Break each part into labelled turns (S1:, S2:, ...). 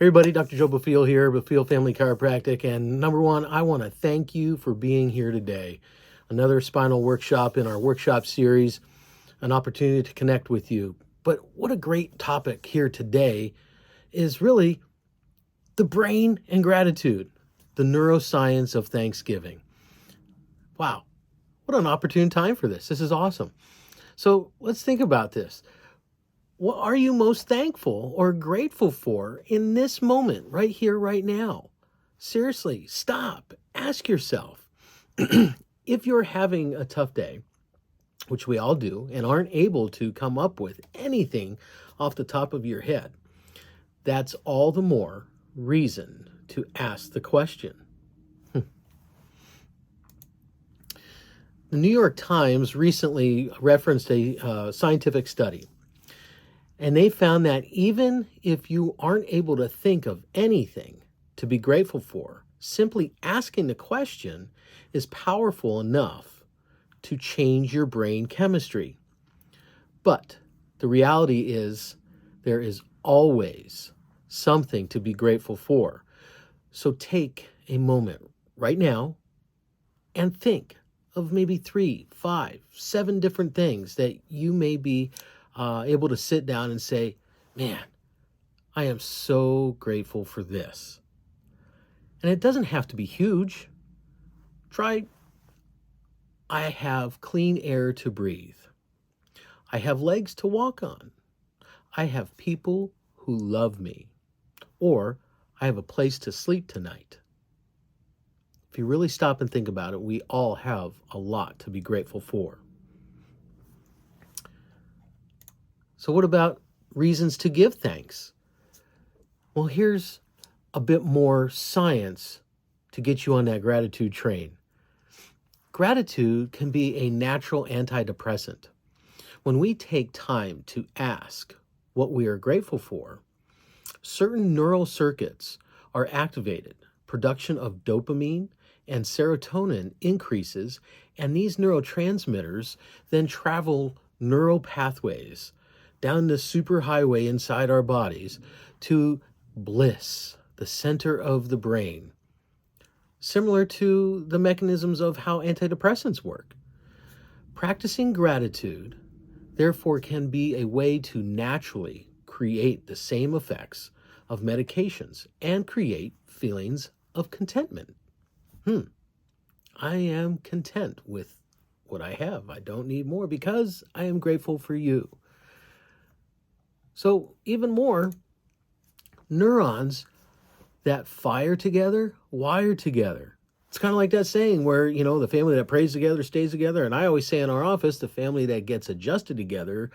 S1: Hey everybody, Dr. Joe Bafil here, Bafil Family Chiropractic, and number one, I want to thank you for being here today. Another spinal workshop in our workshop series, an opportunity to connect with you. But what a great topic here today is really the brain and gratitude, the neuroscience of Thanksgiving. Wow, what an opportune time for this. This is awesome. So let's think about this. What are you most thankful or grateful for in this moment, right here, right now? Seriously, stop. Ask yourself. If you're having a tough day, which we all do, and aren't able to come up with anything off the top of your head, that's all the more reason to ask the question. The New York Times recently referenced a scientific study. And they found that even if you aren't able to think of anything to be grateful for, simply asking the question is powerful enough to change your brain chemistry. But the reality is there is always something to be grateful for. So take a moment right now and think of maybe 3, 5, 7 different things that you may be able to sit down and say, man, I am so grateful for this. And it doesn't have to be huge. Try, I have clean air to breathe. I have legs to walk on. I have people who love me. Or I have a place to sleep tonight. If you really stop and think about it, we all have a lot to be grateful for. So what about reasons to give thanks? Well, here's a bit more science to get you on that gratitude train. Gratitude can be a natural antidepressant. When we take time to ask what we are grateful for, certain neural circuits are activated. Production of dopamine and serotonin increases, and these neurotransmitters then travel neural pathways down the superhighway inside our bodies to bliss, the center of the brain, similar to the mechanisms of how antidepressants work. Practicing gratitude, therefore, can be a way to naturally create the same effects of medications and create feelings of contentment. I am content with what I have. I don't need more because I am grateful for you. So even more, neurons that fire together, wire together. It's kind of like that saying where, the family that prays together stays together. And I always say in our office, the family that gets adjusted together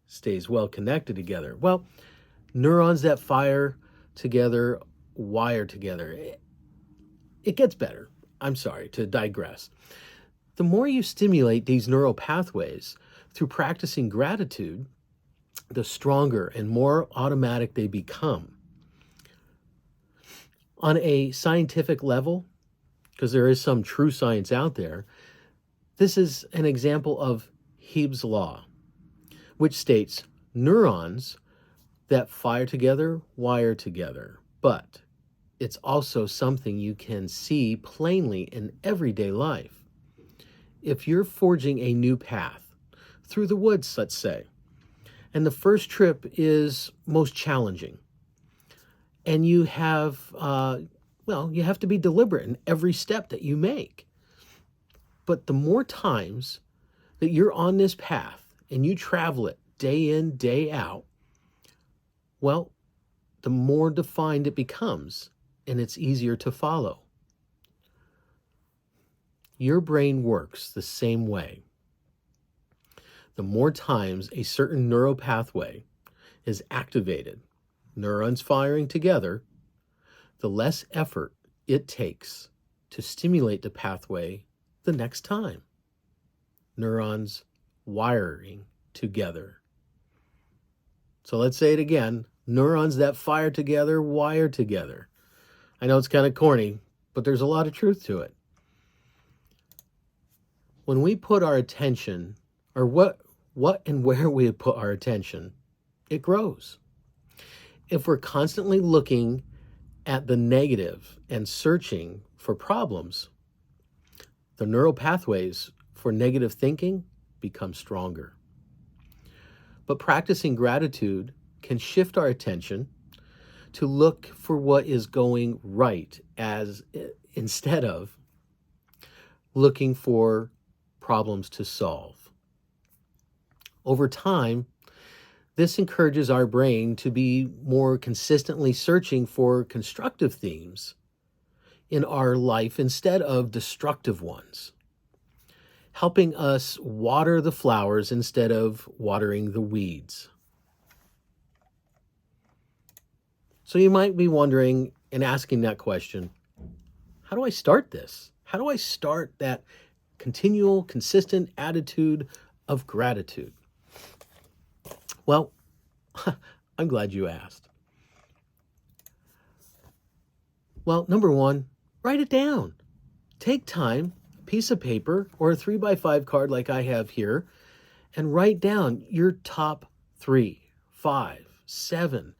S1: stays well connected together. Well, neurons that fire together, wire together. It gets better. I'm sorry to digress. The more you stimulate these neural pathways through practicing gratitude, the stronger and more automatic they become. On a scientific level, because there is some true science out there, this is an example of Hebb's law, which states neurons that fire together, wire together. But it's also something you can see plainly in everyday life. If you're forging a new path through the woods, let's say, and the first trip is most challenging. And you have, you have to be deliberate in every step that you make. But the more times that you're on this path and you travel it day in, day out, well, the more defined it becomes and it's easier to follow. Your brain works the same way. The more times a certain neural pathway is activated, neurons firing together, the less effort it takes to stimulate the pathway the next time. Neurons wiring together. So let's say it again. Neurons that fire together, wire together. I know it's kind of corny, but there's a lot of truth to it. When we put our attention, or what and where we put our attention, it grows. if we're constantly looking at the negative and searching for problems, the neural pathways for negative thinking become stronger. But practicing gratitude can shift our attention to look for what is going right instead of looking for problems to solve. Over time, this encourages our brain to be more consistently searching for constructive themes in our life instead of destructive ones, helping us water the flowers instead of watering the weeds. So you might be wondering and asking that question, how do I start this? How do I start that continual, consistent attitude of gratitude? Well, I'm glad you asked. Well, number one, write it down. Take time, a piece of paper or a 3x5 card like I have here, and write down your top 3, 5, 7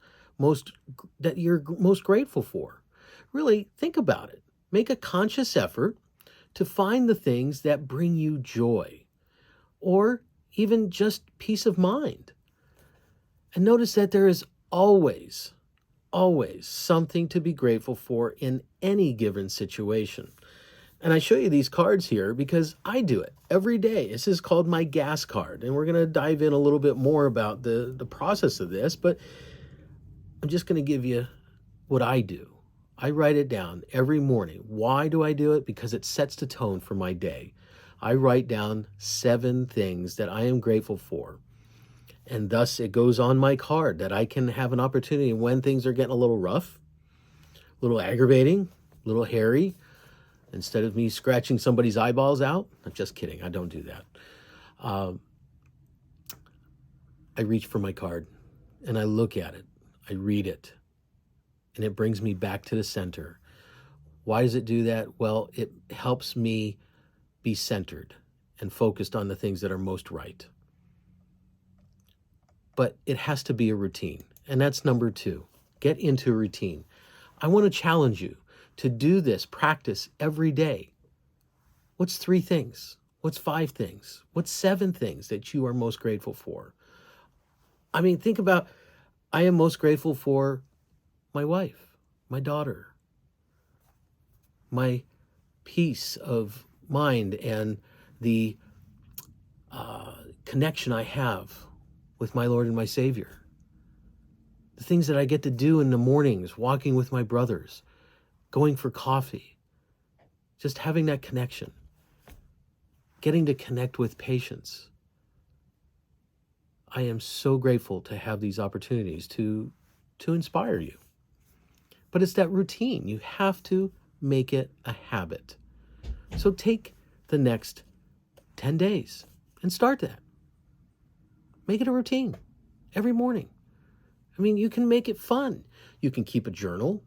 S1: that you're most grateful for. Really think about it. Make a conscious effort to find the things that bring you joy or even just peace of mind. And notice that there is always something to be grateful for in any given situation. And I show you these cards here because I do it every day. This is called my gas card. And we're going to dive in a little bit more about the process of this, but I'm just going to give you what I do. I write it down every morning. Why do I do it? Because it sets the tone for my day. I write down 7 things that I am grateful for. And thus it goes on my card that I can have an opportunity when things are getting a little rough, a little aggravating, a little hairy. Instead of me scratching somebody's eyeballs out, I'm just kidding, I don't do that. I reach for my card and I look at it, I read it, and it brings me back to the center. Why does it do that? Well, it helps me be centered and focused on the things that are most right. But it has to be a routine, and that's number 2. Get into a routine. I want to challenge you to do this practice every day. What's 3 things? What's 5 things? What's 7 things that you are most grateful for? I mean, think about, I am most grateful for my wife, my daughter, my peace of mind, and the connection I have with my Lord and my Savior. The things that I get to do in the mornings, walking with my brothers, going for coffee, just having that connection, getting to connect with patients. I am so grateful to have these opportunities to inspire you. But it's that routine. You have to make it a habit. So take the next 10 days and start that. Make it a routine every morning. I mean, you can make it fun. You can keep a journal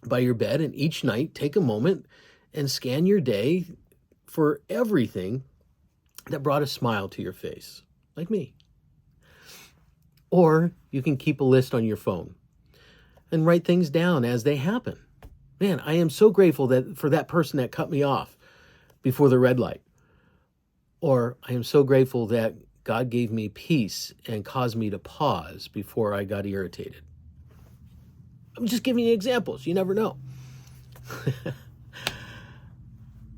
S1: by your bed, and each night take a moment and scan your day for everything that brought a smile to your face, like me. Or you can keep a list on your phone and write things down as they happen. Man, I am so grateful for that person that cut me off before the red light. Or I am so grateful that God gave me peace and caused me to pause before I got irritated. I'm just giving you examples. You never know.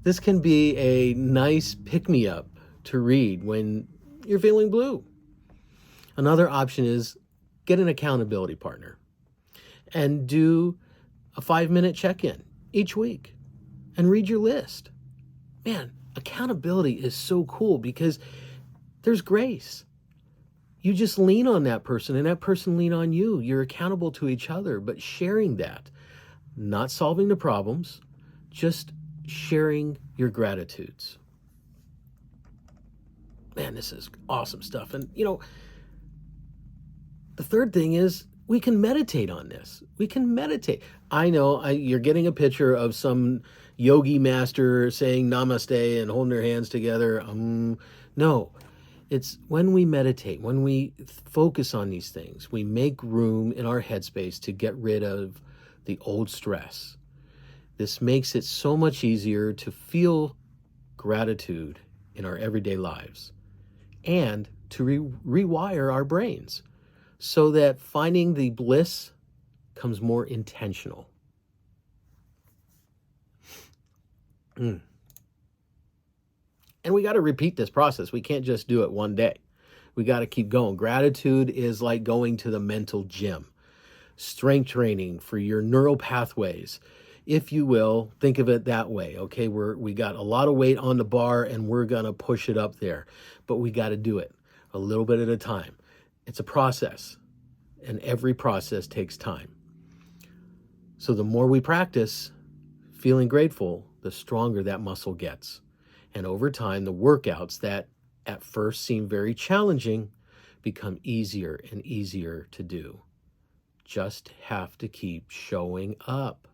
S1: This can be a nice pick-me-up to read when you're feeling blue. Another option is get an accountability partner and do a 5-minute check-in each week and read your list. Man, accountability is so cool because there's grace. You just lean on that person and that person lean on you. You're accountable to each other, but sharing that, not solving the problems, just sharing your gratitudes. Man, this is awesome stuff. And the third thing is we can meditate on this. We can meditate. I know you're getting a picture of some yogi master saying namaste and holding their hands together. No, It's when we meditate, when we focus on these things, we make room in our headspace to get rid of the old stress. This makes it so much easier to feel gratitude in our everyday lives and to rewire our brains so that finding the bliss comes more intentional. And we got to repeat this process. We can't just do it one day. We got to keep going. Gratitude is like going to the mental gym, strength training for your neural pathways. If you will, think of it that way. Okay, we got a lot of weight on the bar and we're going to push it up there, but we got to do it a little bit at a time. It's a process, and every process takes time. So the more we practice feeling grateful, the stronger that muscle gets. And over time, the workouts that at first seem very challenging become easier and easier to do. Just have to keep showing up.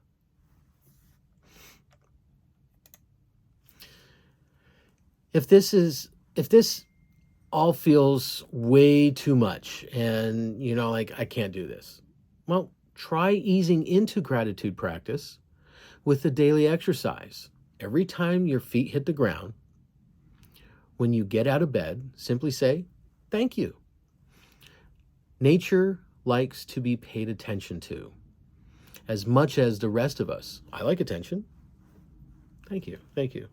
S1: If this all feels way too much and like I can't do this, well, try easing into gratitude practice with the daily exercise. Every time your feet hit the ground, when you get out of bed, simply say, thank you. Nature likes to be paid attention to as much as the rest of us. I like attention. Thank you. Thank you.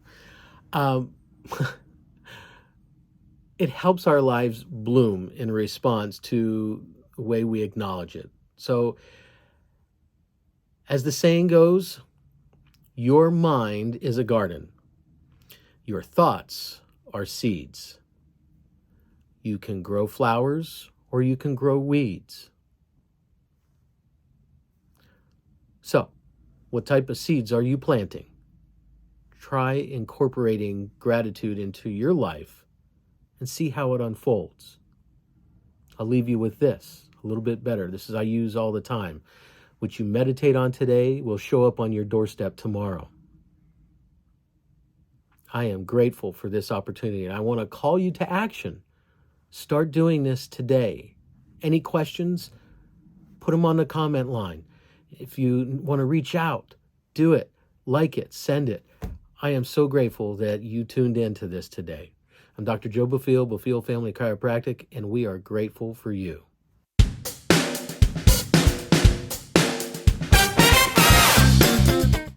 S1: It helps our lives bloom in response to the way we acknowledge it. So, as the saying goes, your mind is a garden. Your thoughts are seeds. You can grow flowers or you can grow weeds. So, what type of seeds are you planting? Try incorporating gratitude into your life and see how it unfolds. I'll leave you with this, a little bit better. This is I use all the time. What you meditate on today will show up on your doorstep tomorrow. I am grateful for this opportunity, and I want to call you to action. Start doing this today. Any questions? Put them on the comment line. If you want to reach out, do it. Like it. Send it. I am so grateful that you tuned into this today. I'm Dr. Joe Buffield, Buffield Family Chiropractic, and we are grateful for you.